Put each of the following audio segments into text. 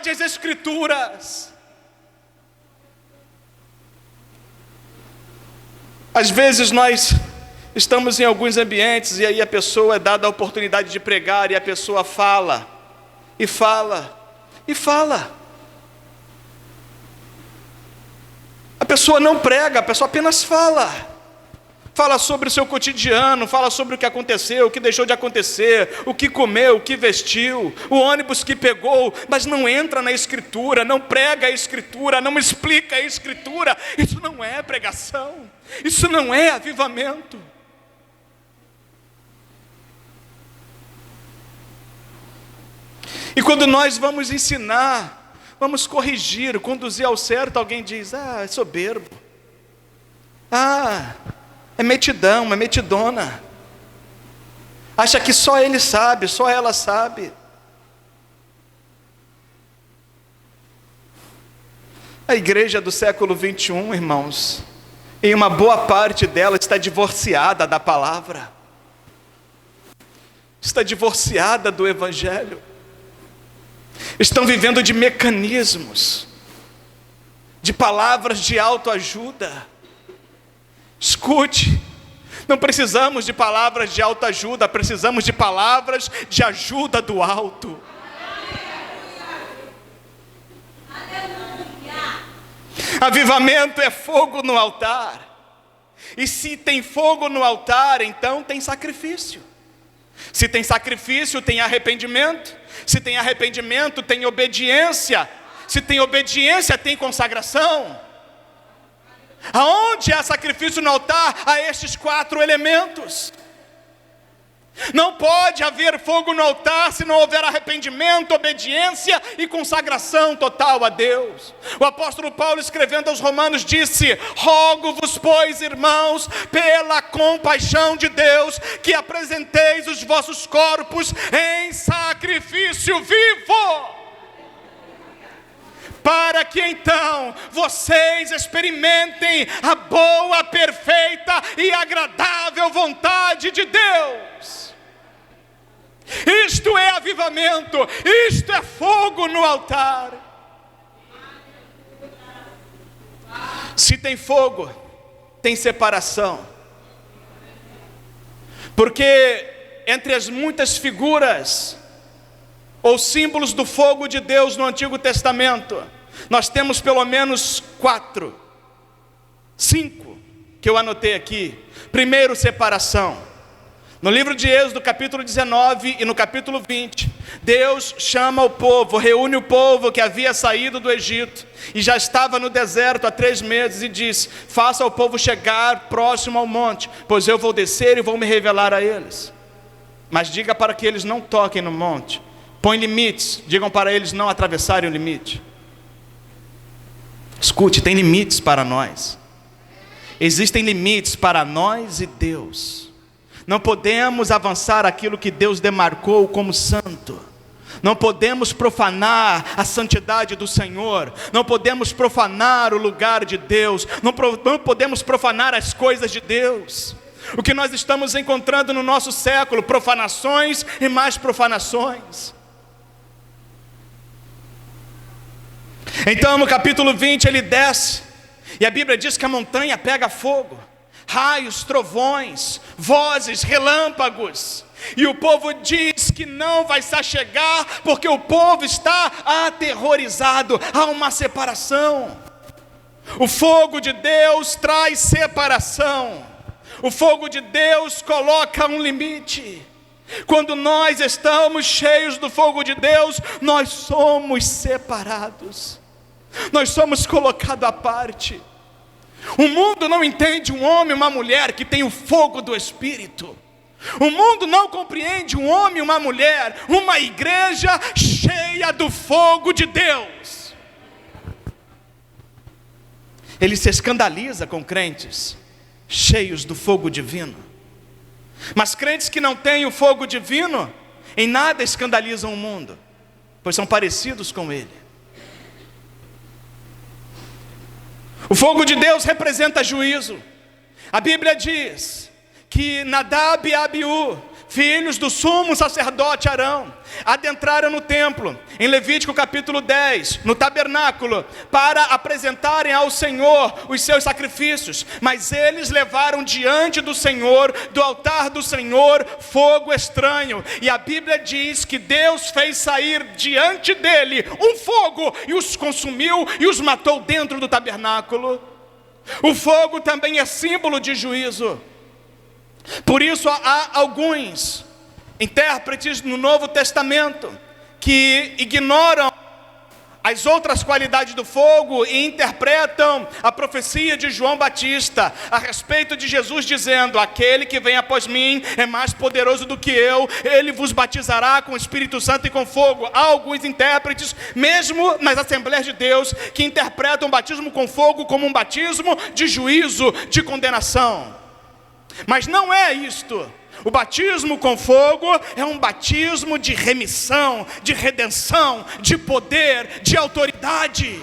Guarde as Escrituras. Às vezes nós estamos em alguns ambientes e aí a pessoa é dada a oportunidade de pregar e a pessoa fala, e fala, e fala. A pessoa não prega, a pessoa apenas fala. Fala sobre o seu cotidiano, fala sobre o que aconteceu, o que deixou de acontecer, o que comeu, o que vestiu, o ônibus que pegou, mas não entra na Escritura, não prega a Escritura, não explica a Escritura. Isso não é pregação, isso não é avivamento. E quando nós vamos ensinar, vamos corrigir, conduzir ao certo, alguém diz: é soberbo, é metidão, é metidona, acha que só ele sabe, só ela sabe. A igreja do século 21, irmãos, em uma boa parte dela está divorciada da palavra, está divorciada do Evangelho, estão vivendo de mecanismos, de palavras de autoajuda. Escute, não precisamos de palavras de autoajuda, precisamos de palavras de ajuda do alto. Avivamento é fogo no altar. E se tem fogo no altar, então tem sacrifício. Se tem sacrifício, tem arrependimento. Se tem arrependimento, tem obediência. Se tem obediência, tem consagração. Aonde há sacrifício no altar, há estes 4 elementos. Não pode haver fogo no altar se não houver arrependimento, obediência e consagração total a Deus. O apóstolo Paulo, escrevendo aos Romanos, disse: rogo-vos, pois, irmãos, pela compaixão de Deus, que apresenteis os vossos corpos em sacrifício vivo, para que então vocês experimentem a boa, perfeita e agradável vontade de Deus. Isto é avivamento, isto é fogo no altar. Se tem fogo, tem separação. Porque entre as muitas figuras ou símbolos do fogo de Deus no Antigo Testamento, nós temos pelo menos 5 que eu anotei aqui. Primeiro, separação. No livro de Êxodo, capítulo 19 e no capítulo 20, Deus chama o povo, reúne o povo que havia saído do Egito e já estava no deserto há 3 meses e diz: faça o povo chegar próximo ao monte, pois eu vou descer e vou me revelar a eles. Mas diga para que eles não toquem no monte. Põe limites, digam para eles não atravessarem o limite. Escute, tem limites para nós. Existem limites para nós e Deus. Não podemos avançar aquilo que Deus demarcou como santo. Não podemos profanar a santidade do Senhor. Não podemos profanar o lugar de Deus. Não podemos profanar as coisas de Deus. O que nós estamos encontrando no nosso século: profanações e mais profanações. Então no capítulo 20 ele desce, e a Bíblia diz que a montanha pega fogo, raios, trovões, vozes, relâmpagos, e o povo diz que não vai se achegar, porque o povo está aterrorizado. Há uma separação. O fogo de Deus traz separação. O fogo de Deus coloca um limite. Quando nós estamos cheios do fogo de Deus, nós somos separados, nós somos colocados à parte. O mundo não entende um homem e uma mulher que tem o fogo do Espírito. O mundo não compreende um homem e uma mulher, uma igreja cheia do fogo de Deus. Ele se escandaliza com crentes cheios do fogo divino. Mas crentes que não têm o fogo divino, em nada escandalizam o mundo, pois são parecidos com ele. O fogo de Deus representa juízo. A Bíblia diz que Nadab e Abiú filhos do sumo sacerdote Arão, adentraram no templo, em Levítico capítulo 10, no tabernáculo, para apresentarem ao Senhor os seus sacrifícios, mas eles levaram diante do Senhor, do altar do Senhor, fogo estranho, e a Bíblia diz que Deus fez sair diante dele um fogo, e os consumiu, e os matou dentro do tabernáculo. O fogo também é símbolo de juízo. Por isso há alguns intérpretes no Novo Testamento que ignoram as outras qualidades do fogo e interpretam a profecia de João Batista a respeito de Jesus, dizendo: aquele que vem após mim é mais poderoso do que eu, ele vos batizará com o Espírito Santo e com fogo. Há alguns intérpretes, mesmo nas Assembleias de Deus, que interpretam o batismo com fogo como um batismo de juízo, de condenação. Mas não é isto. O batismo com fogo é um batismo de remissão, de redenção, de poder, de autoridade.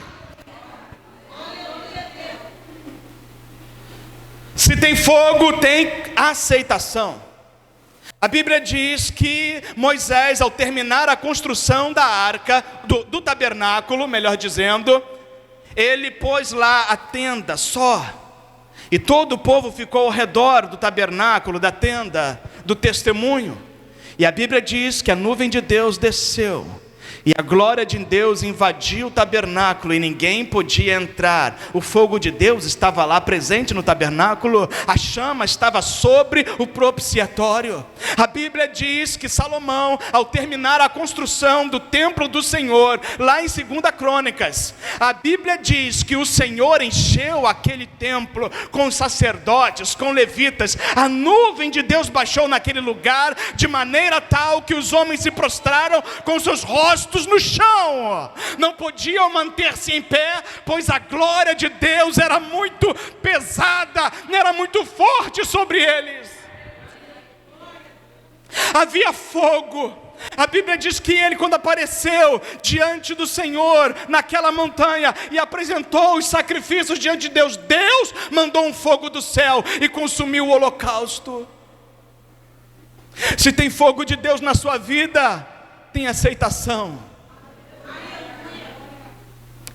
Se tem fogo, tem aceitação. A Bíblia diz que Moisés, ao terminar a construção da arca, do tabernáculo, melhor dizendo, ele pôs lá a tenda só. E todo o povo ficou ao redor do tabernáculo, da tenda, do testemunho. E a Bíblia diz que a nuvem de Deus desceu, e a glória de Deus invadiu o tabernáculo, e ninguém podia entrar. O fogo de Deus estava lá presente no tabernáculo, a chama estava sobre o propiciatório. A Bíblia diz que Salomão, ao terminar a construção do templo do Senhor, lá em 2 Crônicas, a Bíblia diz que o Senhor encheu aquele templo com sacerdotes, com levitas. A nuvem de Deus baixou naquele lugar, de maneira tal que os homens se prostraram com seus rostos no chão, não podiam manter-se em pé, pois a glória de Deus era muito pesada, era muito forte sobre eles. Havia fogo. A Bíblia diz que ele, quando apareceu diante do Senhor naquela montanha e apresentou os sacrifícios diante de Deus, Deus mandou um fogo do céu e consumiu o holocausto. Se tem fogo de Deus na sua vida, tem aceitação,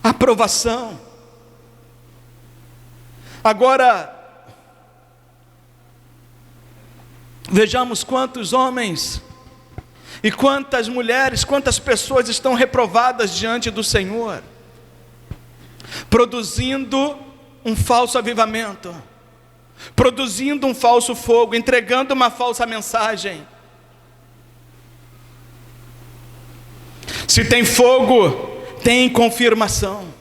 aprovação. Agora, vejamos quantos homens e quantas mulheres, quantas pessoas estão reprovadas diante do Senhor, produzindo um falso avivamento, produzindo um falso fogo, entregando uma falsa mensagem. Se tem fogo, tem confirmação.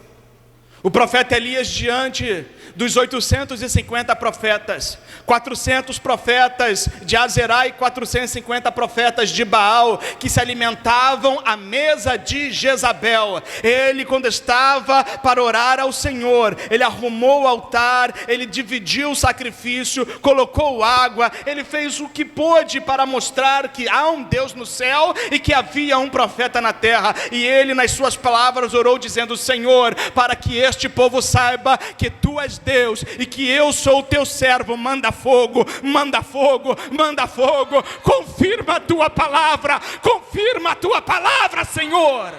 O profeta Elias, diante dos 850 profetas, 400 profetas de Azerá e 450 profetas de Baal, que se alimentavam à mesa de Jezabel. Ele, quando estava para orar ao Senhor, ele arrumou o altar, ele dividiu o sacrifício, colocou água, ele fez o que pôde para mostrar que há um Deus no céu e que havia um profeta na terra. E ele, nas suas palavras, orou dizendo: Senhor, para que este povo saiba que Tu és Deus e que eu sou o Teu servo, manda fogo, manda fogo, manda fogo. Confirma a Tua palavra, confirma a Tua palavra, Senhor.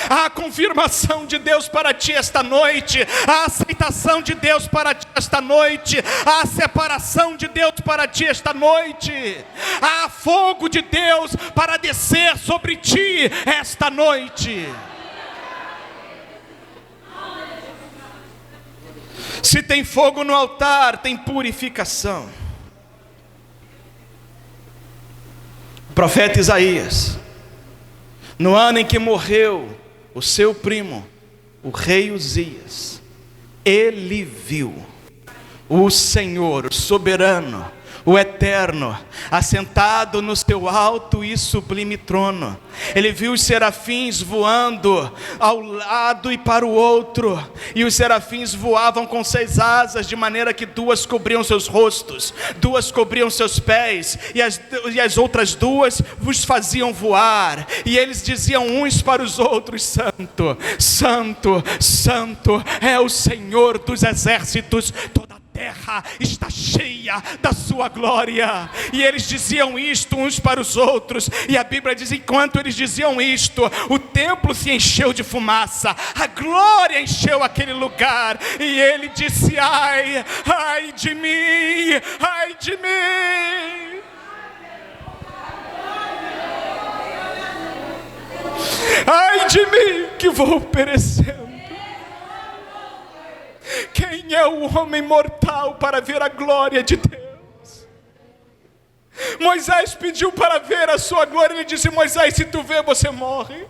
A confirmação de Deus para ti esta noite, a aceitação de Deus para ti esta noite, a separação de Deus para ti esta noite, há fogo de Deus para descer sobre ti esta noite. Se tem fogo no altar, tem purificação. O profeta Isaías, no ano em que morreu o seu primo, o rei Uzias, ele viu o Senhor, o soberano, o eterno, assentado no seu alto e sublime trono. Ele viu os serafins voando ao lado e para o outro, e os serafins voavam com 6 asas, de maneira que 2 cobriam seus rostos, 2 cobriam seus pés, e as outras 2 vos faziam voar. E eles diziam uns para os outros: Santo, Santo, Santo é o Senhor dos exércitos, toda a terra está cheia da sua glória. E eles diziam isto uns para os outros, e a Bíblia diz: enquanto eles diziam isto, o templo se encheu de fumaça, a glória encheu aquele lugar, e ele disse: ai, ai de mim, ai de mim. Ai de mim que vou perecendo. Quem é o homem mortal para ver a glória de Deus? Moisés pediu para ver a sua glória. Ele disse: Moisés, se tu ver, você morre.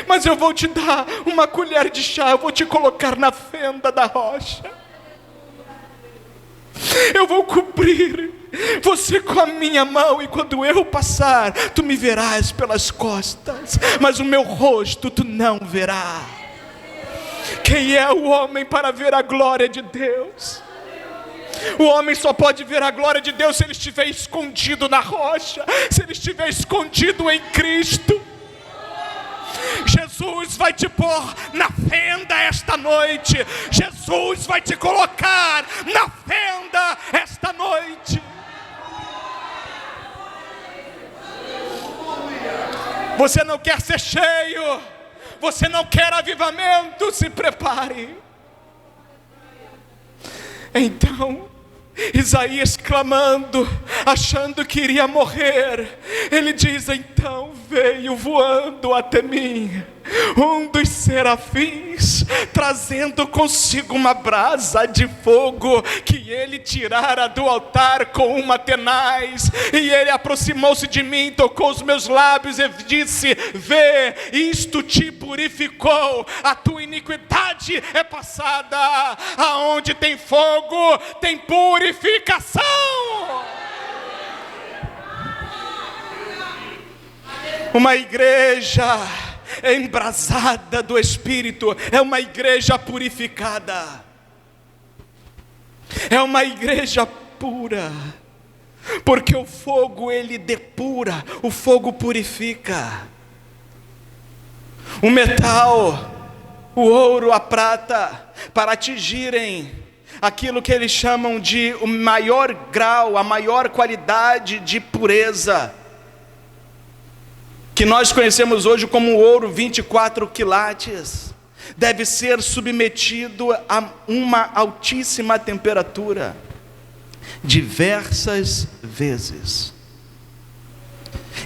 Mas eu vou te dar uma colher de chá, eu vou te colocar na fenda da rocha. Eu vou cobrir você com a minha mão, e quando eu passar, tu me verás pelas costas, mas o meu rosto tu não verás. Quem é o homem para ver a glória de Deus? O homem só pode ver a glória de Deus se ele estiver escondido na rocha, se ele estiver escondido em Cristo. Jesus vai te pôr na fenda esta noite. Jesus vai te colocar na fenda esta noite. Você não quer ser cheio, você não quer avivamento, se prepare. Então Isaías, clamando, achando que iria morrer, ele diz: então veio voando até mim um dos serafins, trazendo consigo uma brasa de fogo que ele tirara do altar com uma tenaz. E ele aproximou-se de mim, tocou os meus lábios e disse: vê, isto te purificou, a tua iniquidade é passada. Aonde tem fogo, tem purificação. Uma igreja embrasada do Espírito é uma igreja purificada, é uma igreja pura, porque o fogo ele depura, o fogo purifica. O metal, o ouro, a prata, para atingirem aquilo que eles chamam de o maior grau, a maior qualidade de pureza, que nós conhecemos hoje como ouro 24 quilates, deve ser submetido a uma altíssima temperatura, diversas vezes.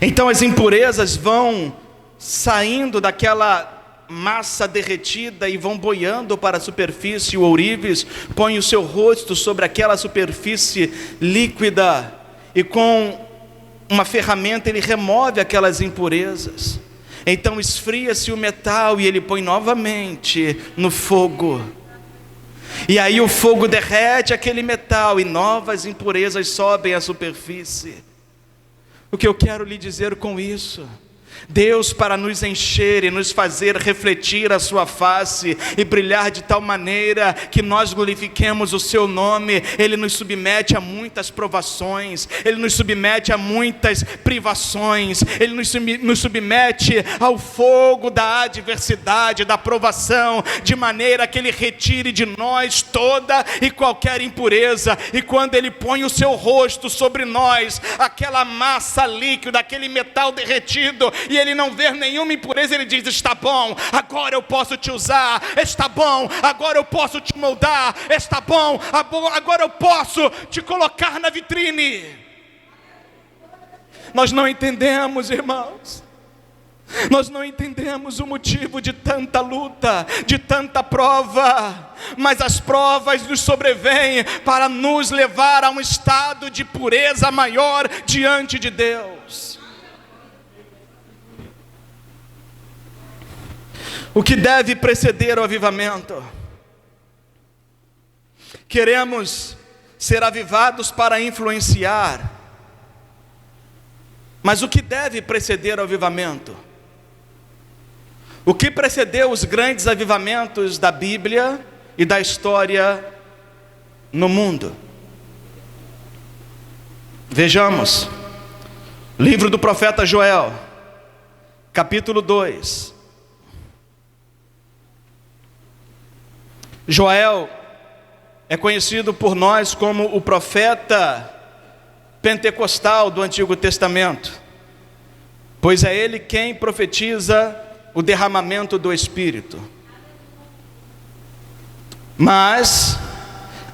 Então as impurezas vão saindo daquela massa derretida e vão boiando para a superfície. O ourives põe o seu rosto sobre aquela superfície líquida e com uma ferramenta ele remove aquelas impurezas. Então esfria-se o metal e ele põe novamente no fogo. E aí o fogo derrete aquele metal e novas impurezas sobem à superfície. O que eu quero lhe dizer com isso? Deus, para nos encher e nos fazer refletir a sua face e brilhar de tal maneira que nós glorifiquemos o seu nome, Ele nos submete a muitas provações, Ele nos submete a muitas privações, Ele nos submete ao fogo da adversidade, da provação, de maneira que Ele retire de nós toda e qualquer impureza. E quando Ele põe o seu rosto sobre nós, aquela massa líquida, aquele metal derretido, e Ele não vê nenhuma impureza, Ele diz: está bom, agora eu posso te usar, está bom, agora eu posso te moldar, está bom, agora eu posso te colocar na vitrine. Nós não entendemos, irmãos, nós não entendemos o motivo de tanta luta, de tanta prova, mas as provas nos sobrevêm para nos levar a um estado de pureza maior diante de Deus. O que deve preceder o avivamento? Queremos ser avivados para influenciar, mas o que deve preceder o avivamento? O que precedeu os grandes avivamentos da Bíblia e da história no mundo? Vejamos, livro do profeta Joel, capítulo 2. Joel é conhecido por nós como o profeta pentecostal do Antigo Testamento, pois é ele quem profetiza o derramamento do Espírito. Mas,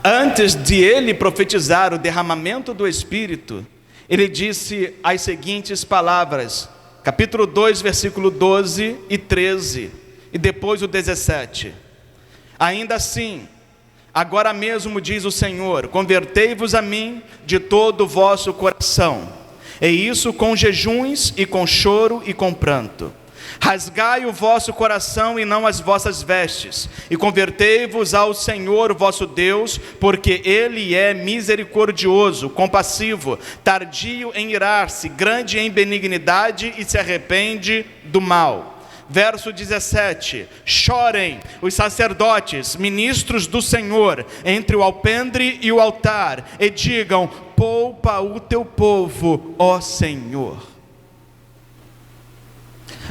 antes de ele profetizar o derramamento do Espírito, ele disse as seguintes palavras, capítulo 2, versículo 12 e 13, e depois o 17. Ainda assim, agora mesmo diz o Senhor, convertei-vos a mim de todo o vosso coração, e isso com jejuns e com choro e com pranto. Rasgai o vosso coração e não as vossas vestes, e convertei-vos ao Senhor vosso Deus, porque Ele é misericordioso, compassivo, tardio em irar-se, grande em benignidade e se arrepende do mal. Verso 17, chorem os sacerdotes, ministros do Senhor, entre o alpendre e o altar, e digam, poupa o teu povo, ó Senhor.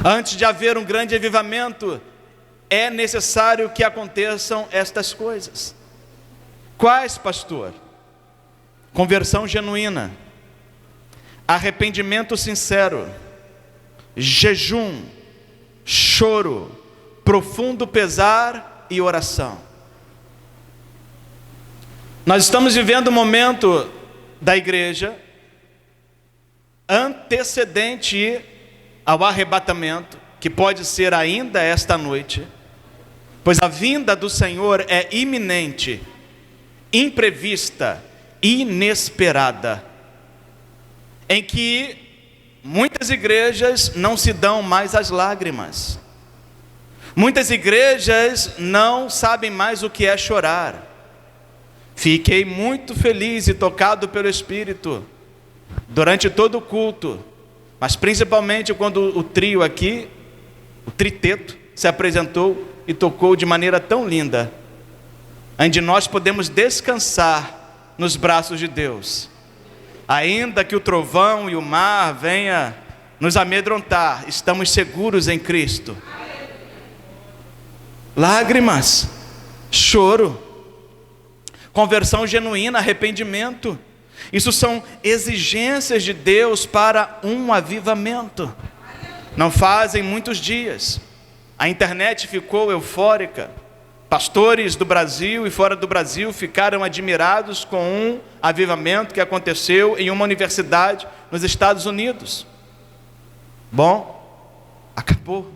Antes de haver um grande avivamento, é necessário que aconteçam estas coisas. Quais, pastor? Conversão genuína, arrependimento sincero, jejum, choro, profundo pesar e oração. Nós estamos vivendo um momento da igreja antecedente ao arrebatamento, que pode ser ainda esta noite, pois a vinda do Senhor é iminente, imprevista, inesperada, em que muitas igrejas não se dão mais as lágrimas, muitas igrejas não sabem mais o que é chorar. Fiquei muito feliz e tocado pelo Espírito durante todo o culto, mas principalmente quando o trio aqui, o triteto, se apresentou e tocou de maneira tão linda, onde nós podemos descansar nos braços de Deus. Ainda que o trovão e o mar venha nos amedrontar, estamos seguros em Cristo. Lágrimas, choro, conversão genuína, arrependimento, isso são exigências de Deus para um avivamento. Não fazem muitos dias, a internet ficou eufórica, pastores do Brasil e fora do Brasil ficaram admirados com um avivamento que aconteceu em uma universidade nos Estados Unidos. Bom, acabou.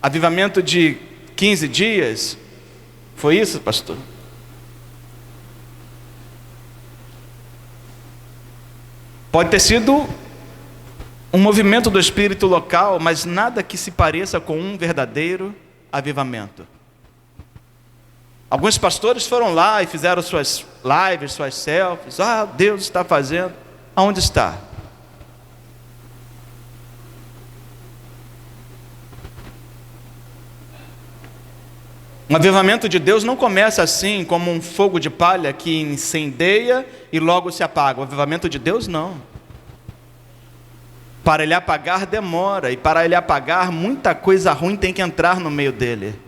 Avivamento de 15 dias, foi isso, pastor? Pode ter sido um movimento do Espírito local, mas nada que se pareça com um verdadeiro avivamento. Alguns pastores foram lá e fizeram suas lives, suas selfies. Ah, Deus está fazendo. Aonde está? Um avivamento de Deus não começa assim, como um fogo de palha que incendeia e logo se apaga. O avivamento de Deus não. Para ele apagar demora, e para ele apagar muita coisa ruim tem que entrar no meio dele.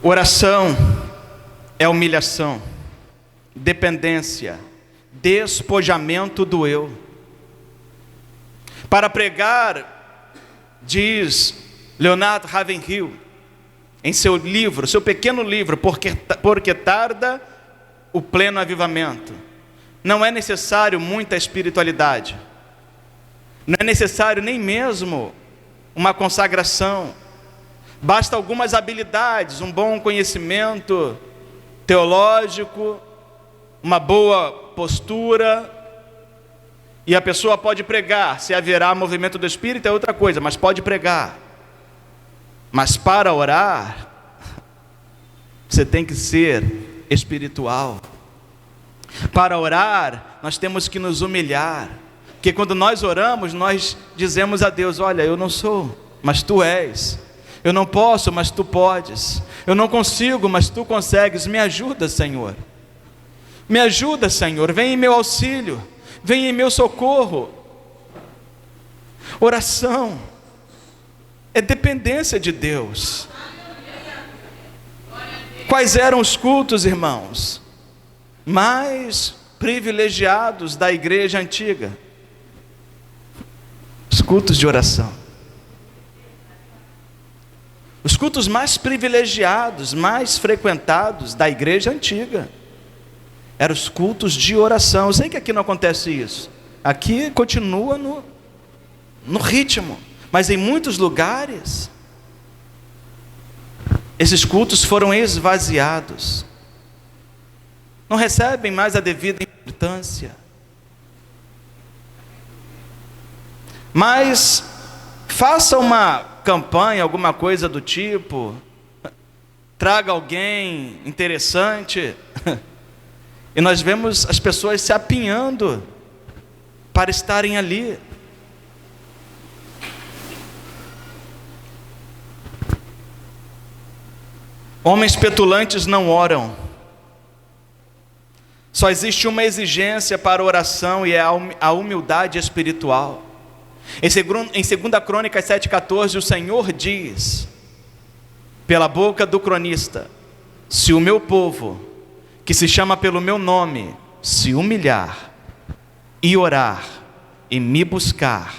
Oração é humilhação, dependência, despojamento do eu. Para pregar, diz Leonard Ravenhill, em seu livro, seu pequeno livro, Porque tarda o pleno avivamento, não é necessário muita espiritualidade, não é necessário nem mesmo uma consagração, basta algumas habilidades, um bom conhecimento teológico, uma boa postura, e a pessoa pode pregar. Se haverá movimento do Espírito é outra coisa, mas pode pregar. Mas para orar, você tem que ser espiritual. Para orar, nós temos que nos humilhar, porque quando nós oramos, nós dizemos a Deus: olha, eu não sou, mas Tu és. Eu não posso, mas Tu podes. Eu não consigo, mas Tu consegues. Me ajuda, Senhor. Me ajuda, Senhor. Vem em meu auxílio. Vem em meu socorro. Oração é dependência de Deus. Quais eram os cultos, irmãos, mais privilegiados da igreja antiga? Os cultos de oração. Os cultos mais privilegiados, mais frequentados da igreja antiga eram os cultos de oração. Eu sei que aqui não acontece isso. Aqui continua no ritmo, mas em muitos lugares esses cultos foram esvaziados, não recebem mais a devida importância. Mas faça uma campanha, alguma coisa do tipo, traga alguém interessante, e nós vemos as pessoas se apinhando para estarem ali. Homens petulantes não oram. Só existe uma exigência para a oração, e é a humildade espiritual. Em 2 Crônicas 7,14, o Senhor diz, pela boca do cronista: se o meu povo, que se chama pelo meu nome, se humilhar e orar e me buscar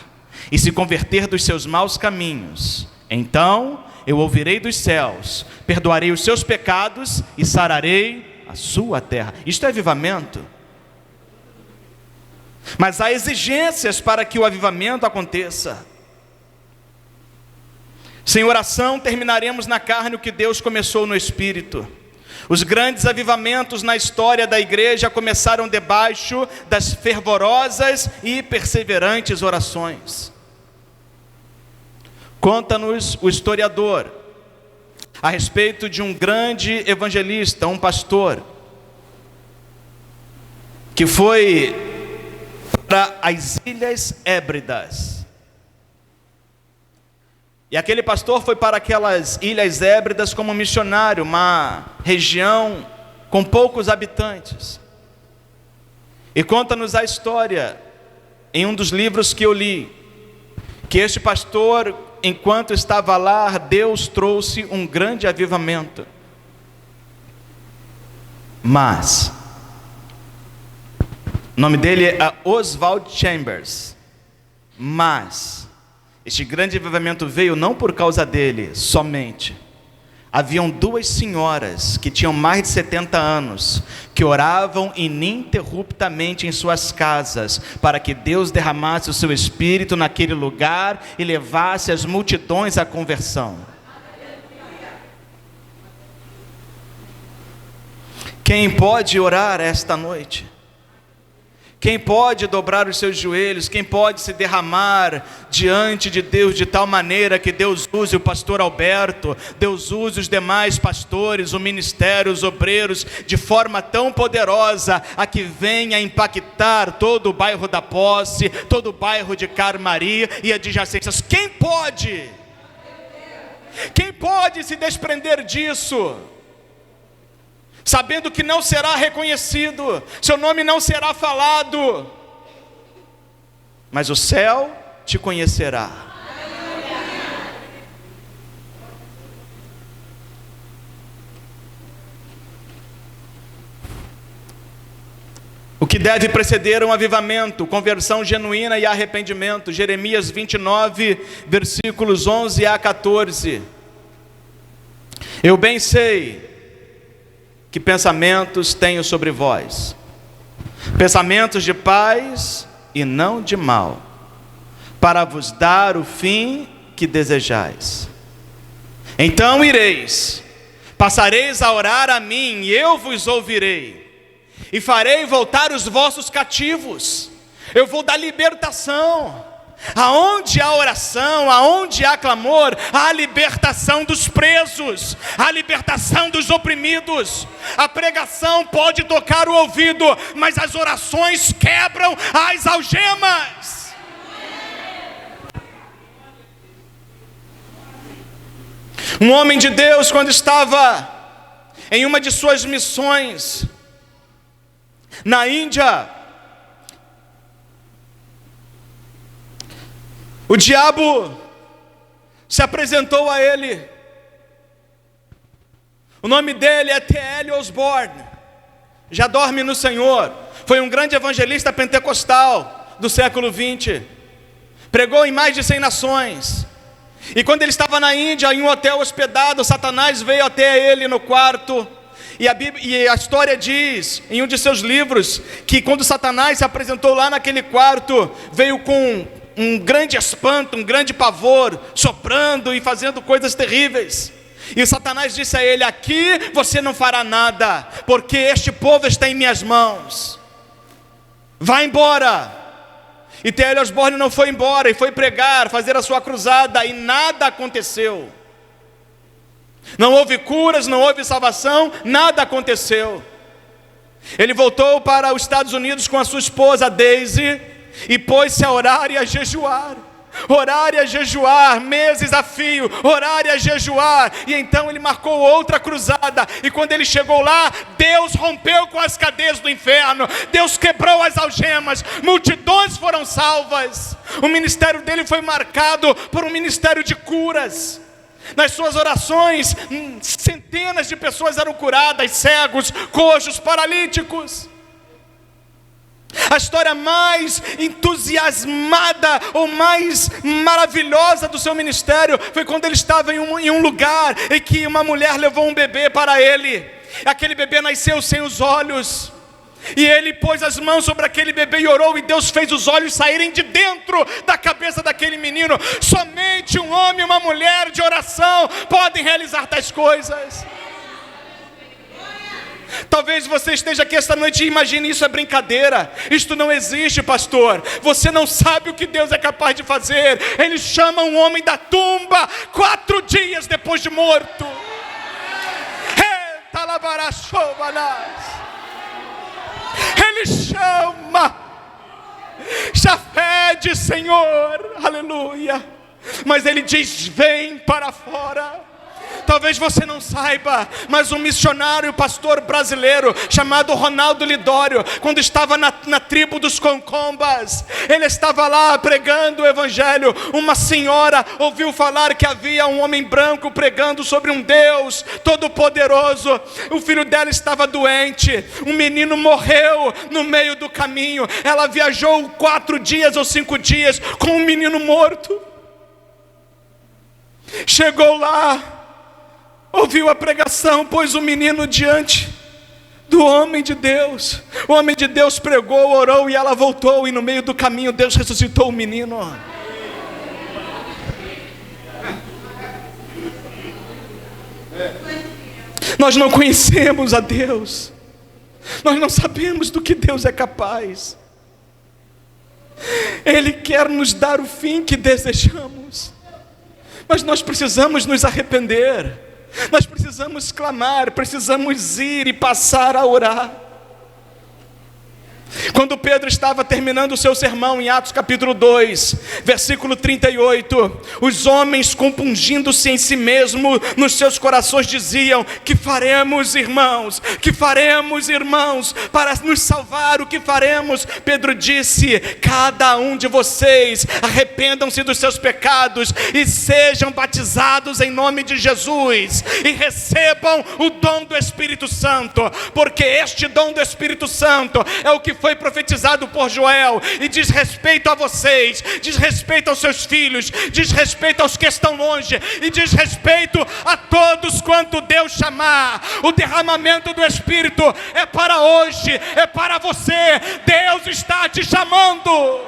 e se converter dos seus maus caminhos, então eu ouvirei dos céus, perdoarei os seus pecados e sararei a sua terra. Isto é avivamento. Mas há exigências para que o avivamento aconteça. Sem oração terminaremos na carne o que Deus começou no espírito. Os grandes avivamentos na história da igreja começaram debaixo das fervorosas e perseverantes orações. Conta-nos o historiador a respeito de um grande evangelista, um pastor, que foi para as Ilhas Hébridas. E aquele pastor foi para aquelas Ilhas Hébridas como missionário, uma região com poucos habitantes. E conta-nos a história, em um dos livros que eu li, que este pastor, enquanto estava lá, Deus trouxe um grande avivamento. Mas o nome dele é Oswald Chambers. Mas este grande avivamento veio não por causa dele somente. Haviam duas senhoras que tinham mais de 70 anos, que oravam ininterruptamente em suas casas, para que Deus derramasse o seu Espírito naquele lugar e levasse as multidões à conversão. Quem pode orar esta noite? Quem pode dobrar os seus joelhos? Quem pode se derramar diante de Deus de tal maneira que Deus use o pastor Alberto, Deus use os demais pastores, o ministério, os obreiros, de forma tão poderosa, a que venha impactar todo o bairro da Posse, todo o bairro de Carmari e adjacências? Quem pode? Quem pode se desprender disso? Sabendo que não será reconhecido, seu nome não será falado, mas o céu te conhecerá. O que deve preceder um avivamento? Conversão genuína e arrependimento. Jeremias 29, versículos 11 a 14. Eu bem sei que pensamentos tenho sobre vós, pensamentos de paz e não de mal, para vos dar o fim que desejais. Então ireis, passareis a orar a mim, e eu vos ouvirei, e farei voltar os vossos cativos. Eu vou dar libertação. Aonde há oração, aonde há clamor, há libertação dos presos, há libertação dos oprimidos. A pregação pode tocar o ouvido, mas as orações quebram as algemas. Um homem de Deus, quando estava em uma de suas missões na Índia, O diabo se apresentou a ele. O nome dele é T.L. Osborne. Já dorme no Senhor. Foi um grande evangelista pentecostal do século 20. Pregou em mais de 100 nações. E quando ele estava na Índia, em um hotel hospedado, Satanás veio até ele no quarto. E a história diz, em um de seus livros, que quando Satanás se apresentou lá naquele quarto, veio com um grande espanto, um grande pavor, soprando e fazendo coisas terríveis. E Satanás disse a ele: aqui você não fará nada, porque este povo está em minhas mãos. Vá embora. E T.L. Osborne não foi embora, e foi pregar, fazer a sua cruzada, e nada aconteceu. Não houve curas, não houve salvação, nada aconteceu. Ele voltou para os Estados Unidos com a sua esposa Daisy, e pôs-se a orar e a jejuar. Orar e a jejuar, meses a fio, orar e a jejuar. E então ele marcou outra cruzada. E quando ele chegou lá, Deus rompeu com as cadeias do inferno. Deus quebrou as algemas. Multidões foram salvas. O ministério dele foi marcado por um ministério de curas. Nas suas orações, centenas de pessoas eram curadas: cegos, coxos, paralíticos. A história mais entusiasmada ou mais maravilhosa do seu ministério foi quando ele estava em um lugar em que uma mulher levou um bebê para ele. Aquele bebê nasceu sem os olhos, e ele pôs as mãos sobre aquele bebê e orou, e Deus fez os olhos saírem de dentro da cabeça daquele menino. Somente um homem e uma mulher de oração podem realizar tais coisas. Talvez você esteja aqui esta noite e imagine: isso é brincadeira, isto não existe, pastor. Você não sabe o que Deus é capaz de fazer. Ele chama um homem da tumba 4 dias depois de morto. Ele chama, já fede, Senhor, aleluia. Mas ele diz: vem para fora. Talvez você não saiba, mas um missionário, pastor brasileiro chamado Ronaldo Lidório, quando estava na tribo dos Concombas, ele estava lá pregando o evangelho. Uma senhora ouviu falar que havia um homem branco pregando sobre um Deus todo-poderoso. O filho dela estava doente, um menino morreu no meio do caminho. Ela viajou 4 dias ou 5 dias com um menino morto. Chegou lá, ouviu a pregação, pôs o menino diante do homem de Deus. O homem de Deus pregou, orou, e ela voltou, e no meio do caminho Deus ressuscitou o menino. Nós não conhecemos a Deus, nós não sabemos do que Deus é capaz. Ele quer nos dar o fim que desejamos, mas nós precisamos nos arrepender. Nós precisamos clamar, precisamos ir e passar a orar. Quando Pedro estava terminando o seu sermão em Atos capítulo 2, versículo 38, os homens, compungindo-se em si mesmo, nos seus corações diziam: que faremos, irmãos? Que faremos, irmãos, para nos salvar? O que faremos? Pedro disse: cada um de vocês arrependam-se dos seus pecados e sejam batizados em nome de Jesus, e recebam o dom do Espírito Santo, porque este dom do Espírito Santo é o que foi profetizado por Joel, e diz respeito a vocês, diz respeito aos seus filhos, diz respeito aos que estão longe, e diz respeito a todos quanto Deus chamar. O derramamento do Espírito é para hoje, é para você. Deus está te chamando.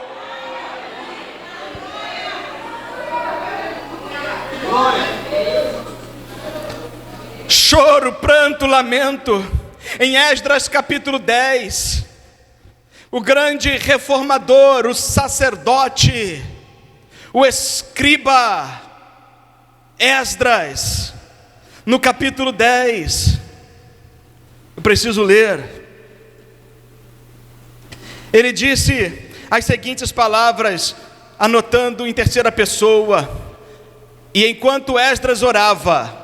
Choro, pranto, lamento. Em Esdras capítulo 10, o grande reformador, o sacerdote, o escriba Esdras, no capítulo 10, eu preciso ler, ele disse as seguintes palavras, anotando em terceira pessoa: e enquanto Esdras orava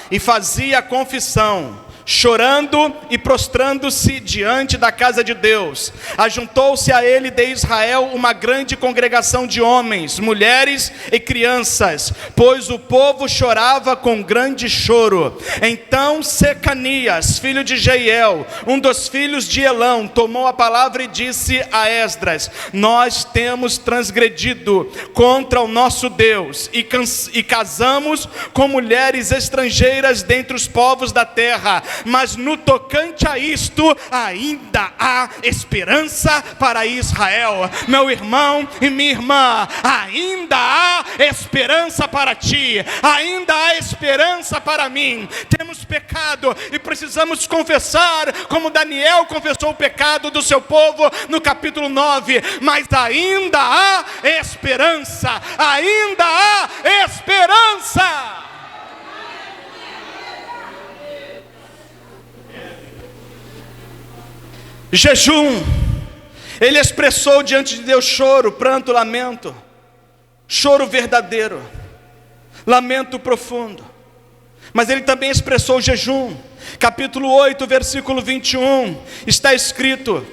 e fazia a confissão, chorando e prostrando-se diante da casa de Deus. Ajuntou-se a ele de Israel uma grande congregação de homens, mulheres e crianças, pois o povo chorava com grande choro. Então Secanias, filho de Jeiel, um dos filhos de Elão, tomou a palavra e disse a Esdras: nós temos transgredido contra o nosso Deus e casamos com mulheres estrangeiras dentre os povos da terra, mas no tocante a isto ainda há esperança para Israel. Meu irmão e minha irmã, ainda há esperança para ti, ainda há esperança para mim. Temos pecado e precisamos confessar, como Daniel confessou o pecado do seu povo no capítulo 9, mas ainda há esperança, ainda há esperança. Jejum, ele expressou diante de Deus choro, pranto, lamento, choro verdadeiro, lamento profundo, mas ele também expressou jejum. Capítulo 8, versículo 21, está escrito: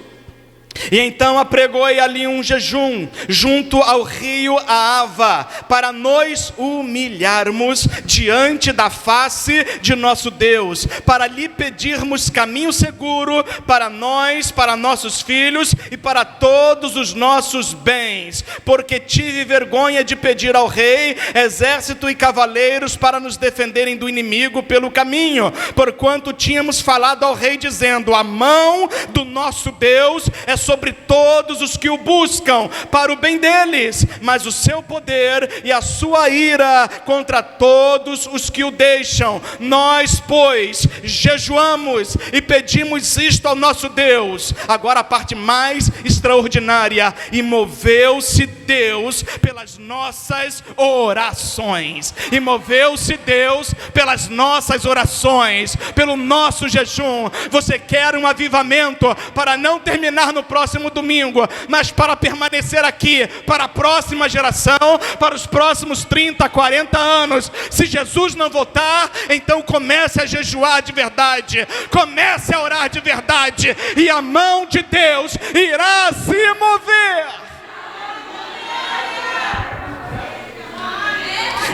e então apregou-se ali um jejum junto ao rio Ahava, para nós humilharmos diante da face de nosso Deus, para lhe pedirmos caminho seguro para nós, para nossos filhos e para todos os nossos bens, porque tive vergonha de pedir ao rei exército e cavaleiros para nos defenderem do inimigo pelo caminho, porquanto tínhamos falado ao rei dizendo: a mão do nosso Deus é sobre todos os que o buscam, para o bem deles, mas o seu poder e a sua ira contra todos os que o deixam. Nós, pois, jejuamos e pedimos isto ao nosso Deus. Agora a parte mais extraordinária: e moveu-se Deus pelas nossas orações, e moveu-se Deus pelas nossas orações, pelo nosso jejum. Você quer um avivamento para não terminar no próximo domingo, mas para permanecer aqui, para a próxima geração, para os próximos 30, 40 anos. Se Jesus não voltar, então comece a jejuar de verdade, comece a orar de verdade, e a mão de Deus irá se mover.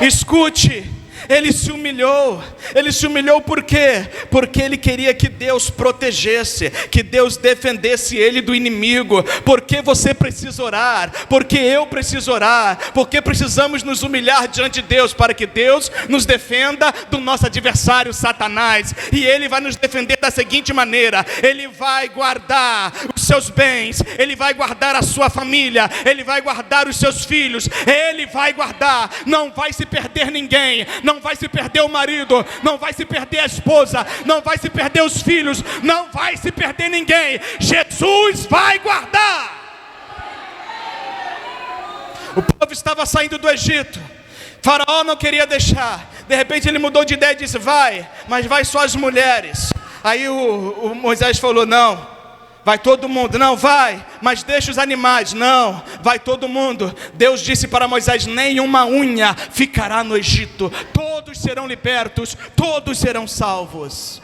Escute, ele se humilhou por quê? Porque ele queria que Deus protegesse, que Deus defendesse ele do inimigo. Porque você precisa orar, porque eu preciso orar, porque precisamos nos humilhar diante de Deus, para que Deus nos defenda do nosso adversário Satanás. E ele vai nos defender da seguinte maneira: ele vai guardar os seus bens, ele vai guardar a sua família, ele vai guardar os seus filhos, ele vai guardar, não vai se perder ninguém, não vai se perder o marido, não vai se perder a esposa, não vai se perder os filhos, não vai se perder ninguém. Jesus vai guardar. O povo estava saindo do Egito, Faraó não queria deixar. De repente ele mudou de ideia e disse: vai, mas vai só as mulheres. Aí o Moisés falou: não, vai todo mundo. Não, vai, mas deixa os animais. Não, vai todo mundo. Deus disse para Moisés: nenhuma unha ficará no Egito, todos serão libertos, todos serão salvos.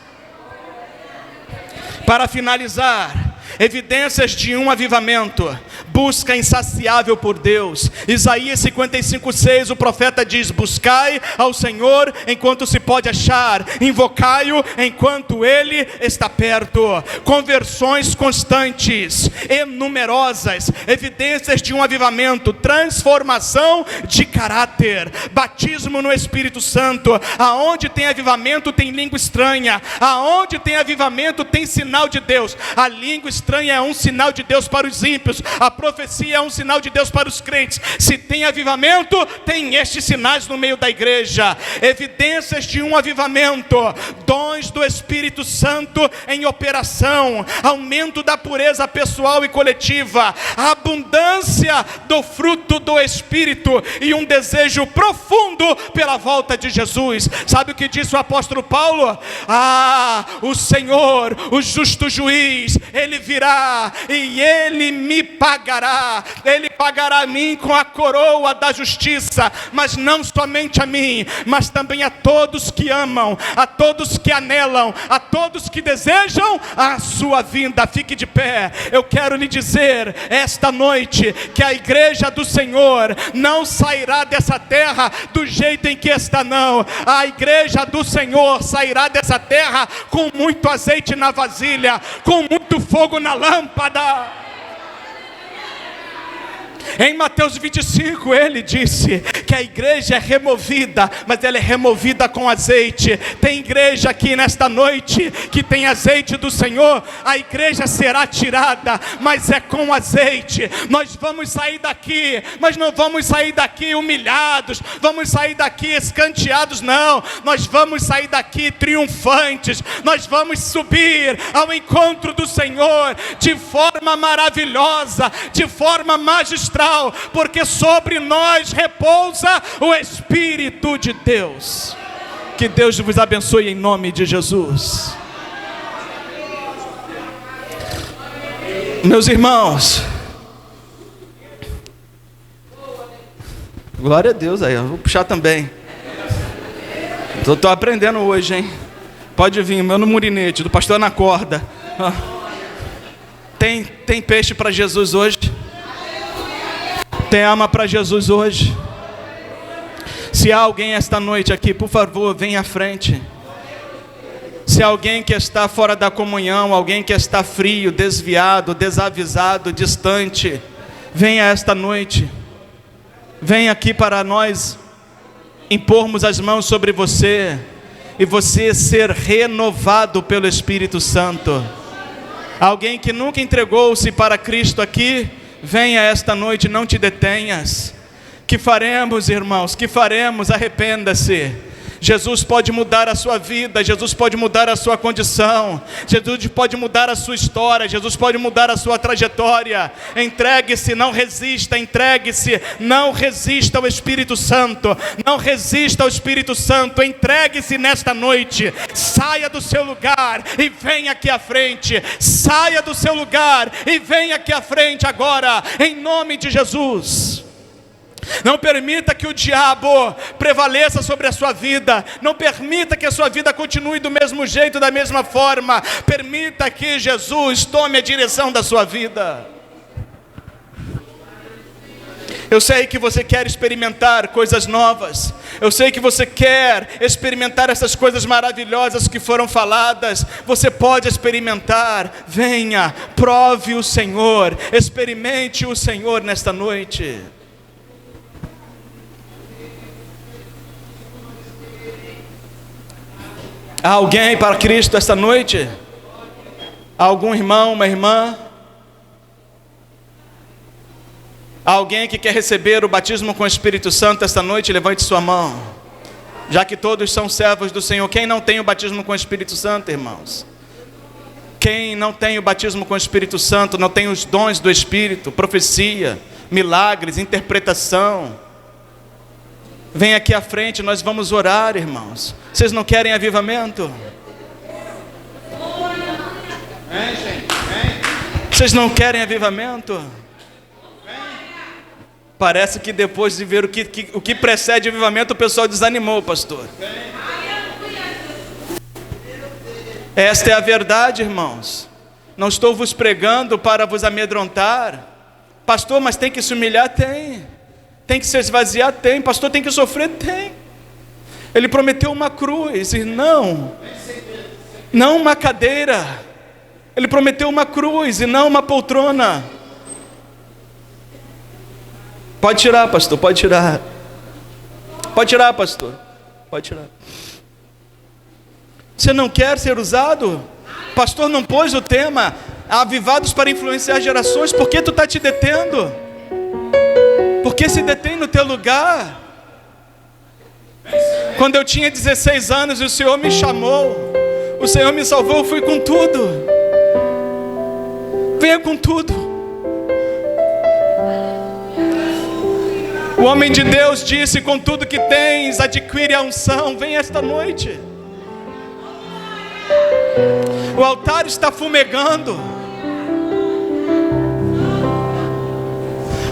Para finalizar, evidências de um avivamento: busca insaciável por Deus. Isaías 55:6, o profeta diz: buscai ao Senhor enquanto se pode achar, invocai-o enquanto Ele está perto. Conversões constantes e numerosas, evidências de um avivamento: transformação de caráter, batismo no Espírito Santo. Aonde tem avivamento tem língua estranha, aonde tem avivamento tem sinal de Deus. A língua estranha é um sinal de Deus para os ímpios, a profecia é um sinal de Deus para os crentes. Se tem avivamento, tem estes sinais no meio da igreja. Evidências de um avivamento: dons do Espírito Santo em operação, aumento da pureza pessoal e coletiva, abundância do fruto do Espírito e um desejo profundo pela volta de Jesus. Sabe o que disse o apóstolo Paulo? O Senhor, o justo juiz, Ele virá e Ele me pagará. Ele pagará a mim com a coroa da justiça, mas não somente a mim, mas também a todos que amam, a todos que anelam, a todos que desejam a sua vinda. Fique de pé. Eu quero lhe dizer esta noite que a igreja do Senhor não sairá dessa terra do jeito em que está, não. A igreja do Senhor sairá dessa terra com muito azeite na vasilha, com muito fogo na lâmpada. Em Mateus 25 ele disse que a igreja é removida, mas ela é removida com azeite. Tem igreja aqui nesta noite que tem azeite do Senhor. A igreja será tirada, mas é com azeite. Nós vamos sair daqui, mas não vamos sair daqui humilhados, vamos sair daqui escanteados, não. Nós vamos sair daqui triunfantes. Nós vamos subir ao encontro do Senhor de forma maravilhosa, de forma magistral, porque sobre nós repousa o Espírito de Deus. Que Deus vos abençoe em nome de Jesus. Meus irmãos, glória a Deus. Aí eu vou puxar também. Estou aprendendo hoje, hein? Pode vir, meu no murinete, do pastor na corda. Tem peixe para Jesus hoje? Tem alma para Jesus hoje? Se há alguém esta noite aqui, por favor, venha à frente. Se há alguém que está fora da comunhão, alguém que está frio, desviado, desavisado, distante, venha esta noite. Venha aqui para nós impormos as mãos sobre você e você ser renovado pelo Espírito Santo. Alguém que nunca entregou-se para Cristo aqui, venha esta noite, não te detenhas. Que faremos, irmãos? Que faremos? Arrependa-se. Jesus pode mudar a sua vida, Jesus pode mudar a sua condição, Jesus pode mudar a sua história, Jesus pode mudar a sua trajetória. Entregue-se, não resista, entregue-se, não resista ao Espírito Santo, não resista ao Espírito Santo, entregue-se nesta noite. Saia do seu lugar e venha aqui à frente, saia do seu lugar e venha aqui à frente agora, em nome de Jesus. Não permita que o diabo prevaleça sobre a sua vida. Não permita que a sua vida continue do mesmo jeito, da mesma forma. Permita que Jesus tome a direção da sua vida. Eu sei que você quer experimentar coisas novas. Eu sei que você quer experimentar essas coisas maravilhosas que foram faladas. Você pode experimentar. Venha, prove o Senhor, experimente o Senhor nesta noite. Há alguém para Cristo esta noite? Há algum irmão, uma irmã? Há alguém que quer receber o batismo com o Espírito Santo esta noite? Levante sua mão. Já que todos são servos do Senhor. Quem não tem o batismo com o Espírito Santo, irmãos? Quem não tem o batismo com o Espírito Santo, não tem os dons do Espírito, profecia, milagres, interpretação, vem aqui à frente, nós vamos orar, irmãos. Vocês não querem avivamento? Vem, gente, vem. Vocês não querem avivamento? Parece que depois de ver o que precede avivamento, o pessoal desanimou, pastor. Esta é a verdade, irmãos. Não estou vos pregando para vos amedrontar. Pastor, mas tem que se humilhar? Tem que se esvaziar? Tem. Pastor, tem que sofrer? Tem. Ele prometeu uma cruz e não uma cadeira. Ele prometeu uma cruz e não uma poltrona. Pode tirar, pastor, pode tirar. Pode tirar, pastor. Pode tirar. Você não quer ser usado? Pastor não pôs o tema avivados para influenciar gerações. Por que tu está te detendo? Por que se detém no teu lugar? Quando eu tinha 16 anos e o Senhor me chamou, o Senhor me salvou, eu fui com tudo. Venha com tudo. O homem de Deus disse: com tudo que tens, adquire a unção. Vem esta noite. O altar está fumegando.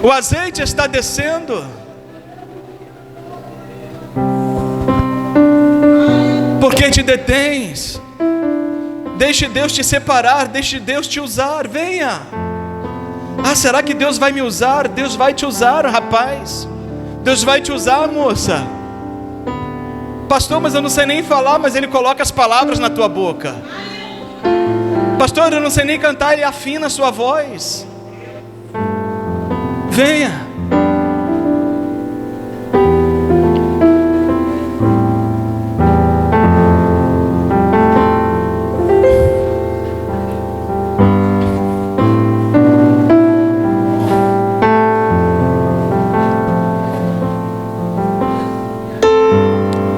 O azeite está descendo. Por que te detens? Deixe Deus te separar, deixe Deus te usar, venha. Ah, será que Deus vai me usar? Deus vai te usar, rapaz. Deus vai te usar, moça. Pastor, mas eu não sei nem falar, mas Ele coloca as palavras na tua boca. Pastor, eu não sei nem cantar, Ele afina a sua voz. Venha.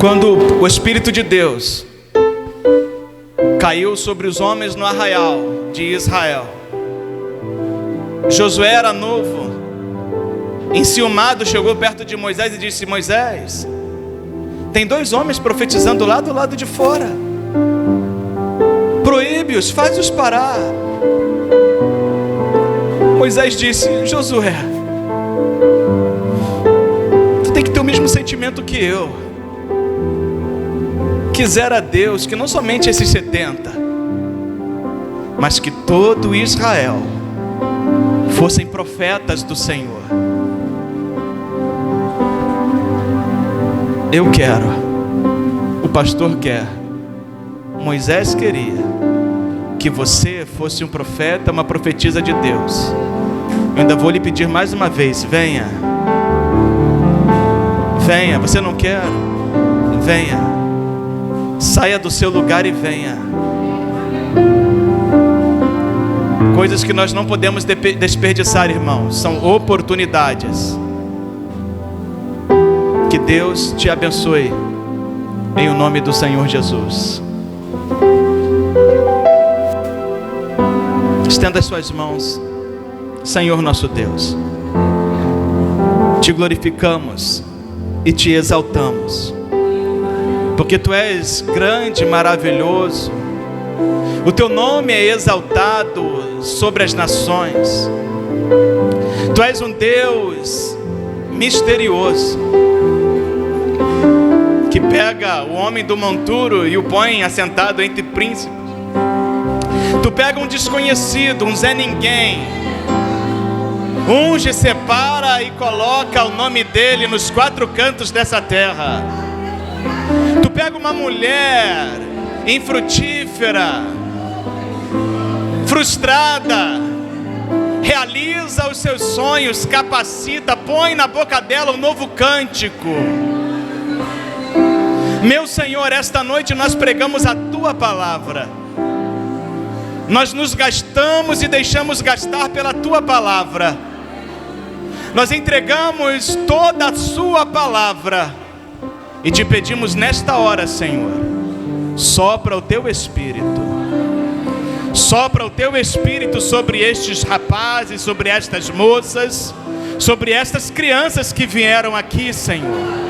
Quando o Espírito de Deus caiu sobre os homens no arraial de Israel, Josué era novo, enciumado, chegou perto de Moisés e disse: Moisés, tem 2 homens profetizando lá do lado de fora, proíbe-os, faz-os parar. Moisés disse: Josué, tu tem que ter o mesmo sentimento que eu. Quisera Deus que não somente esses 70, mas que todo Israel fossem profetas do Senhor. Eu quero, o pastor quer, Moisés queria que você fosse um profeta, uma profetisa de Deus. Eu ainda vou lhe pedir mais uma vez: venha. Venha, você não quer? Venha. Saia do seu lugar e venha. Coisas que nós não podemos desperdiçar, irmãos. São oportunidades. Que Deus te abençoe, em o nome do Senhor Jesus. Estenda as suas mãos. Senhor nosso Deus, te glorificamos e te exaltamos, porque Tu és grande e maravilhoso. O Teu nome é exaltado sobre as nações. Tu és um Deus misterioso, que pega o homem do monturo e o põe assentado entre príncipes. Tu pega um desconhecido, um Zé Ninguém, unge, separa e coloca o nome dele nos 4 cantos dessa terra. Tu pega uma mulher infrutífera, frustrada, realiza os seus sonhos, capacita, põe na boca dela um novo cântico. Meu Senhor, esta noite nós pregamos a Tua palavra. Nós nos gastamos e deixamos gastar pela Tua palavra. Nós entregamos toda a Sua palavra e Te pedimos nesta hora, Senhor, sopra o Teu Espírito. Sopra o Teu Espírito sobre estes rapazes, sobre estas moças, sobre estas crianças que vieram aqui, Senhor.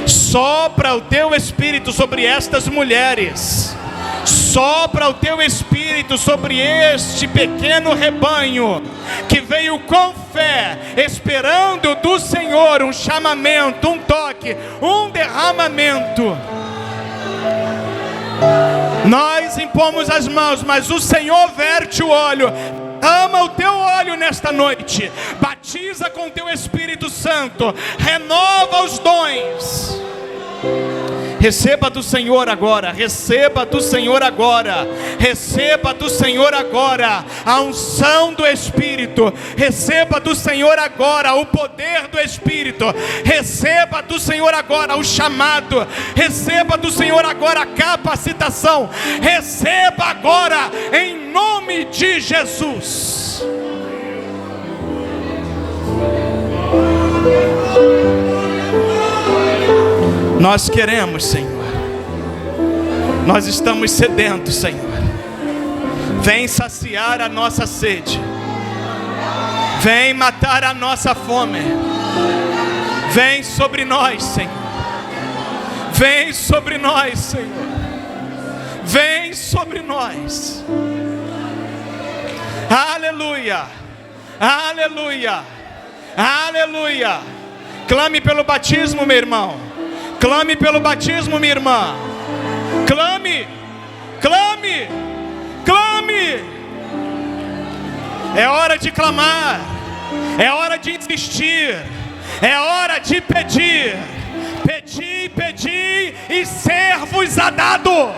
Sopra o Teu Espírito sobre estas mulheres. Sopra o Teu Espírito sobre este pequeno rebanho que veio com fé, esperando do Senhor um chamamento, um toque, um derramamento. Nós impomos as mãos, mas o Senhor verte o óleo. Ama o Teu óleo nesta noite. Batiza com o Teu Espírito Santo. Renova os dons. Receba do Senhor agora, receba do Senhor agora, receba do Senhor agora a unção do Espírito, receba do Senhor agora o poder do Espírito, receba do Senhor agora o chamado, receba do Senhor agora a capacitação, receba agora em nome de Jesus. Nós queremos, Senhor. Nós estamos sedentos, Senhor. Vem saciar a nossa sede. Vem matar a nossa fome. Vem sobre nós, Senhor. Vem sobre nós, Senhor. Vem sobre nós. Aleluia. Aleluia. Aleluia. Clame pelo batismo, meu irmão. Clame pelo batismo, minha irmã. Clame, clame, clame. É hora de clamar. É hora de insistir. É hora de pedir. Pedi, pedi e ser-vos-á dado.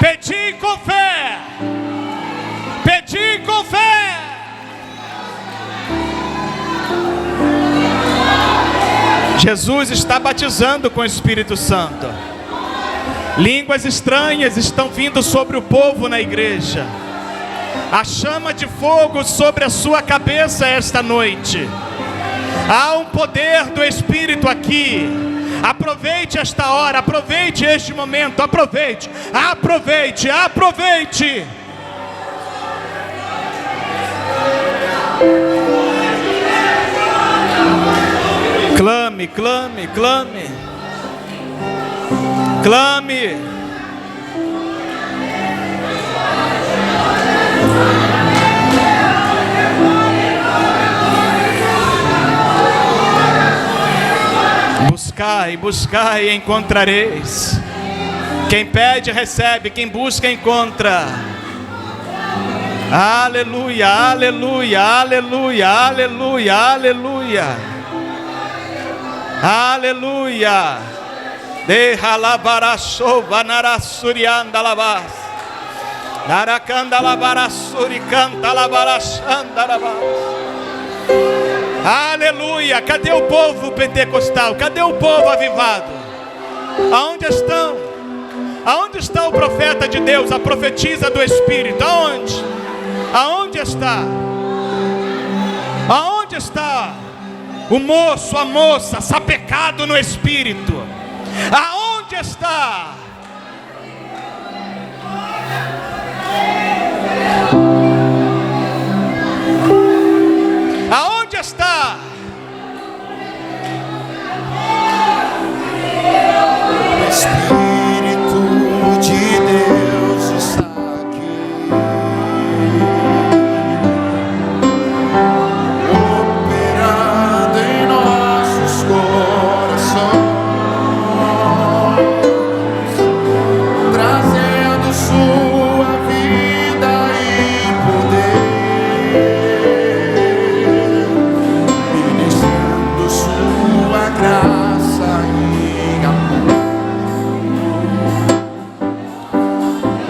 Pedi com fé. Pedi com fé. Jesus está batizando com o Espírito Santo. Línguas estranhas estão vindo sobre o povo na igreja. A chama de fogo sobre a sua cabeça esta noite. Há um poder do Espírito aqui. Aproveite esta hora, aproveite este momento, aproveite, aproveite, aproveite. Clame, clame, clame. Clame. Buscai, buscai e encontrareis. Quem pede recebe, quem busca encontra. Aleluia, aleluia, aleluia, aleluia, aleluia. Aleluia. Deha labaraço vanarassurianda labas. Narakanda labarassuri canta labaraxanda labas. Aleluia. Cadê o povo pentecostal? Cadê o povo avivado? Aonde estão? Aonde está o profeta de Deus, a profetisa do Espírito? Aonde? Aonde está? Aonde está o moço, a moça, sapecado no Espírito? Aonde está? Aonde está? O Espírito de Deus está aqui, operando em nossos corações, trazendo sua vida e poder, ministrando sua graça e amor.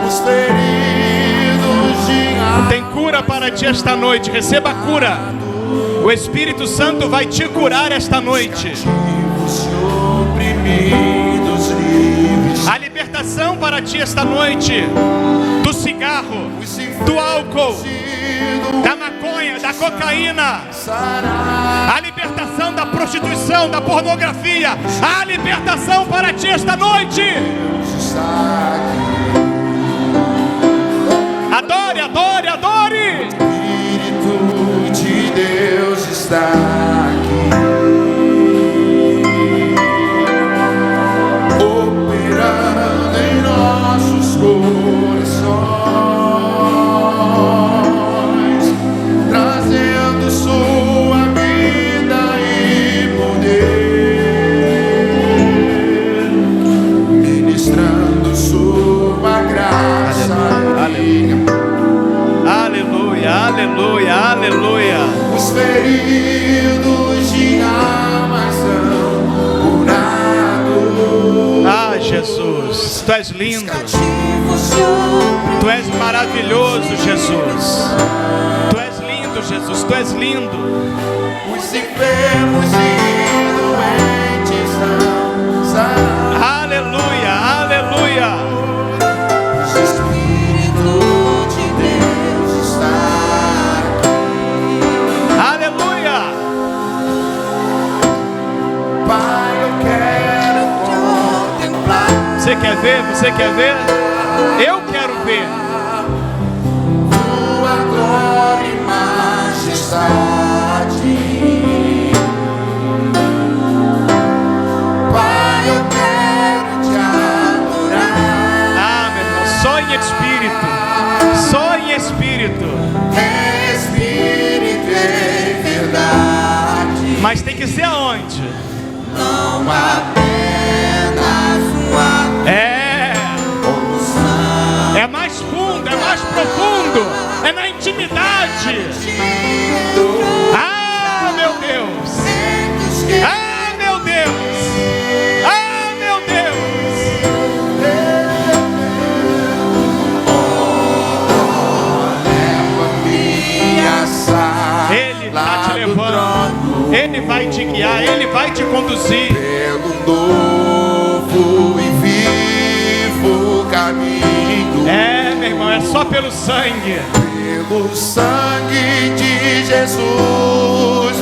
Os feridos de alma Tem cura para ti esta noite. Receba a cura. O Espírito Santo vai te curar esta noite. cativos e oprimidos livres. A libertação para ti esta noite do cigarro, do álcool, da maconha, da cocaína. A libertação da prostituição, da pornografia. A libertação para ti esta noite. Adore, adore, adore. O Espírito de Deus está aqui, operando em nossos corações, trazendo sua vida e poder, ministrando sua graça. Aleluia, aleluia, aleluia. Os feridos de alma são curados. Ah, Jesus, Tu és lindo. Tu és maravilhoso, Jesus. Tu és lindo, Jesus. Tu és lindo. Os enfermos e doentes são sarados. Aleluia, aleluia. O Espírito de Deus está aqui. Aleluia. Pai, eu quero contemplar Você quer ver? Você quer ver? Eu quero ver. tua glória e majestade. Pai, eu quero te adorar. Ah, meu irmão, só em espírito. Só em espírito. Espírito e verdade. Mas tem que ser aonde? Não apenas uma É mais fundo, é mais profundo, é na intimidade. Ah, meu Deus! Ah, meu Deus! Ah, meu Deus! Ele está te levando, Ele vai te guiar, Ele vai te conduzir pelo novo e vivo caminho. É, meu irmão, é só pelo sangue. Pelo sangue de Jesus,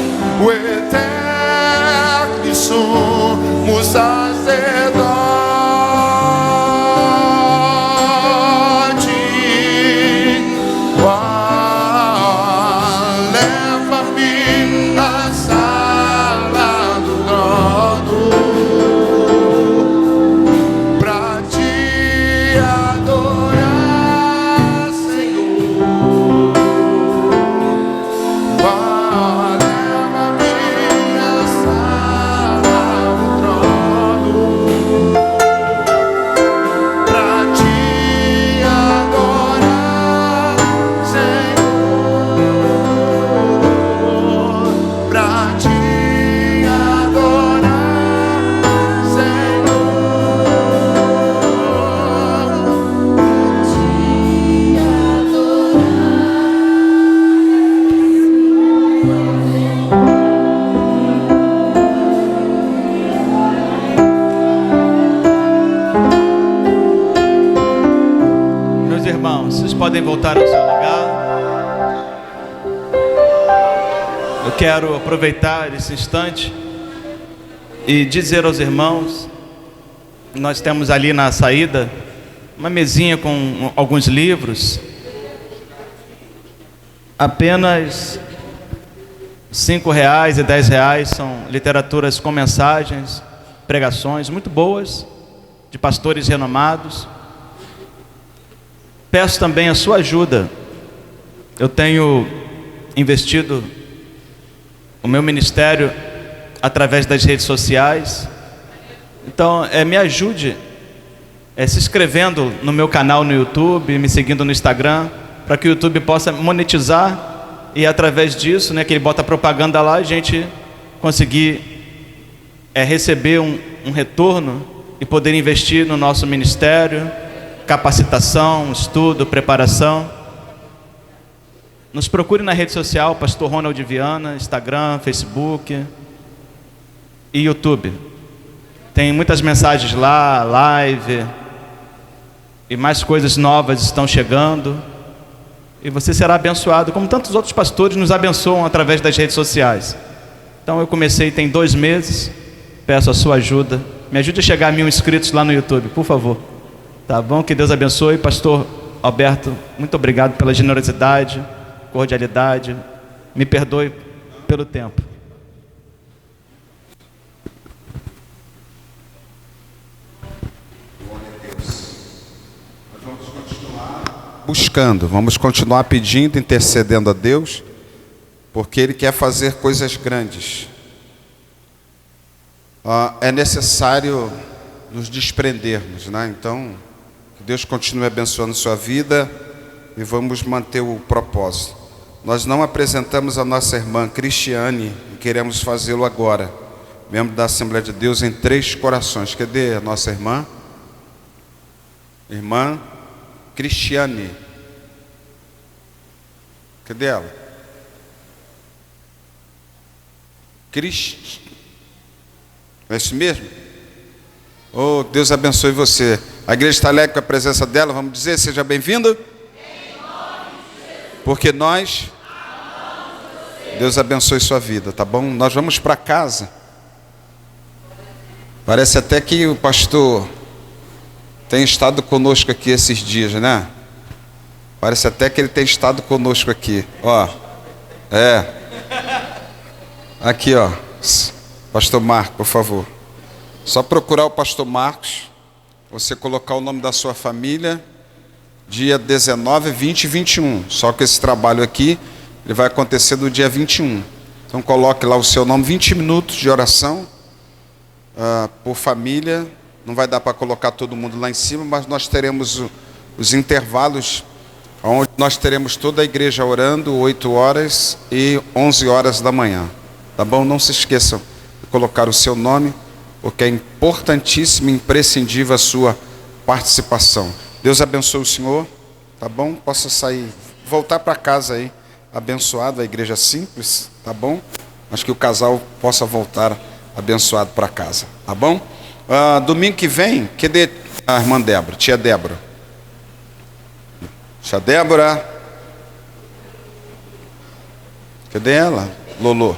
o eterno e sumo sacerdote. Leva-me à sala do trono pra te adorar, Senhor. Leva-me à sala do trono pra te adorar, Senhor. Pra te adorar, Meus irmãos, vocês podem voltar ao seu lugar. Eu quero aproveitar esse instante e dizer aos irmãos, nós temos ali na saída uma mesinha com alguns livros, apenas R$5 e R$10, são literaturas com mensagens, pregações muito boas, de pastores renomados. Peço também a sua ajuda. Eu tenho investido o meu ministério através das redes sociais. Então, me ajude se inscrevendo no meu canal no YouTube, me seguindo no Instagram, para que o YouTube possa monetizar e através disso, que ele bota propaganda lá, a gente conseguir receber um retorno e poder investir no nosso ministério, capacitação, estudo, preparação. Nos procure na rede social, Pastor Ronald Viana, Instagram, Facebook e YouTube. Tem muitas mensagens lá, live, e mais coisas novas estão chegando. E você será abençoado, como tantos outros pastores nos abençoam através das redes sociais. Então eu comecei tem 2 meses, peço a sua ajuda. Me ajude a chegar a 1000 inscritos lá no YouTube, por favor. Tá bom? Que Deus abençoe. Pastor Alberto, muito obrigado pela generosidade, cordialidade. Me perdoe pelo tempo. Buscando, vamos continuar pedindo, intercedendo a Deus, porque Ele quer fazer coisas grandes. É necessário nos desprendermos, Então, que Deus continue abençoando sua vida e vamos manter o propósito. Nós não apresentamos a nossa irmã Cristiane e queremos fazê-lo agora, membro da Assembleia de Deus em Três Corações. Cadê a nossa irmã? Irmã Cristiane. Cadê ela? É isso mesmo? Oh, Deus abençoe você. A igreja está alegre com a presença dela. Vamos dizer, seja bem-vindo. Porque nós, Deus abençoe sua vida, tá bom? Nós vamos para casa. Parece até que o pastor tem estado conosco aqui esses dias, Parece até que ele tem estado conosco aqui. Aqui, Pastor Marcos, por favor. Só procurar o Pastor Marcos, você colocar o nome da sua família, dia 19, 20 e 21. Só que esse trabalho aqui, ele vai acontecer no dia 21. Então coloque lá o seu nome, 20 minutos de oração por família. Não vai dar para colocar todo mundo lá em cima, mas nós teremos os intervalos, onde nós teremos toda a igreja orando, 8 horas e 11 horas da manhã. Tá bom? Não se esqueçam de colocar o seu nome, porque é importantíssimo e imprescindível a sua participação. Deus abençoe o senhor, tá bom? Possa sair, voltar para casa aí, abençoado, a igreja simples, tá bom? Mas que o casal possa voltar abençoado para casa, tá bom? Domingo que vem, cadê a irmã Débora, tia Débora? Tia Débora, cadê ela? Lolo,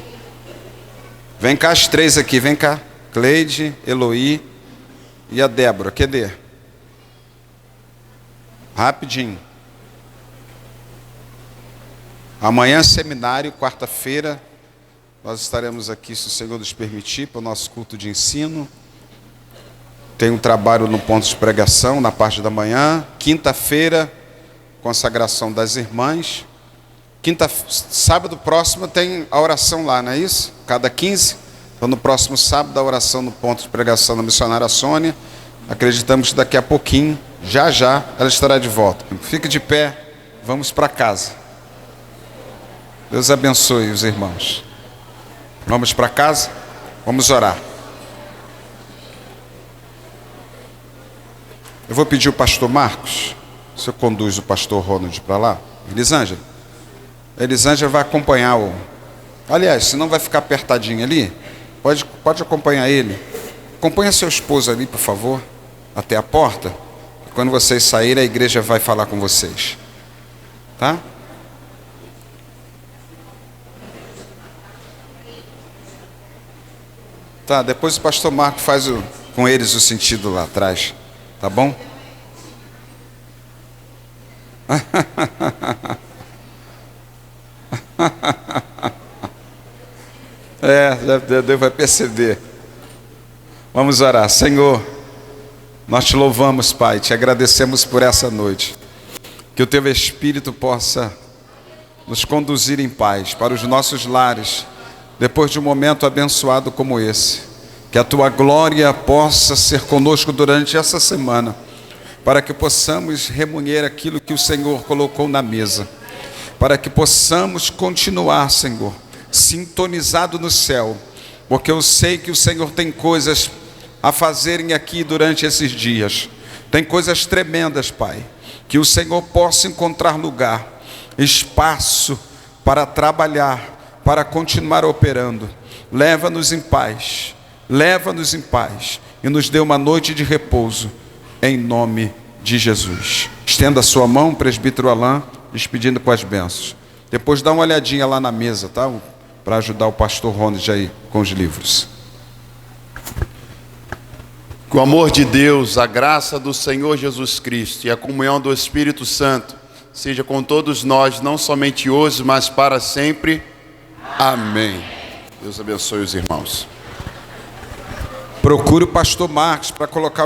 vem cá as três aqui, vem cá, Cleide, Eloí e a Débora, cadê? Rapidinho. Amanhã seminário, quarta-feira, nós estaremos aqui, se o Senhor nos permitir, para o nosso culto de ensino. Tem um trabalho no ponto de pregação, na parte da manhã. Quinta-feira, consagração das irmãs. Sábado próximo tem a oração lá, não é isso? Cada 15. Então no próximo sábado, a oração no ponto de pregação da missionária Sônia. Acreditamos que daqui a pouquinho, já ela estará de volta. Fique de pé, vamos para casa. Deus abençoe os irmãos. Vamos para casa, vamos orar. Eu vou pedir o pastor Marcos, o senhor conduz o pastor Ronald para lá. Elisângela vai acompanhar o... Aliás, se não vai ficar apertadinho ali, pode acompanhar ele. Acompanha seu esposo ali, por favor, até a porta. Quando vocês saírem, a igreja vai falar com vocês. Tá? Tá, depois o pastor Marcos faz com eles o sentido lá atrás. Tá bom? Deus vai perceber. Vamos orar. Senhor, nós te louvamos, Pai, te agradecemos por essa noite. Que o teu Espírito possa nos conduzir em paz para os nossos lares, depois de um momento abençoado como esse. Que a tua glória possa ser conosco durante essa semana, para que possamos remunir aquilo que o Senhor colocou na mesa, para que possamos continuar, Senhor, sintonizado no céu, porque eu sei que o Senhor tem coisas a fazerem aqui durante esses dias. Tem coisas tremendas, Pai. Que o Senhor possa encontrar lugar, espaço para trabalhar, para continuar operando. Leva-nos em paz e nos dê uma noite de repouso, em nome de Jesus. Estenda a sua mão, presbítero Alain, despedindo com as bênçãos. Depois dá uma olhadinha lá na mesa, tá? Para ajudar o pastor Ronald aí com os livros. Que o amor de Deus, a graça do Senhor Jesus Cristo e a comunhão do Espírito Santo seja com todos nós, não somente hoje, mas para sempre. Amém. Deus abençoe os irmãos. Procure o pastor Marcos para colocar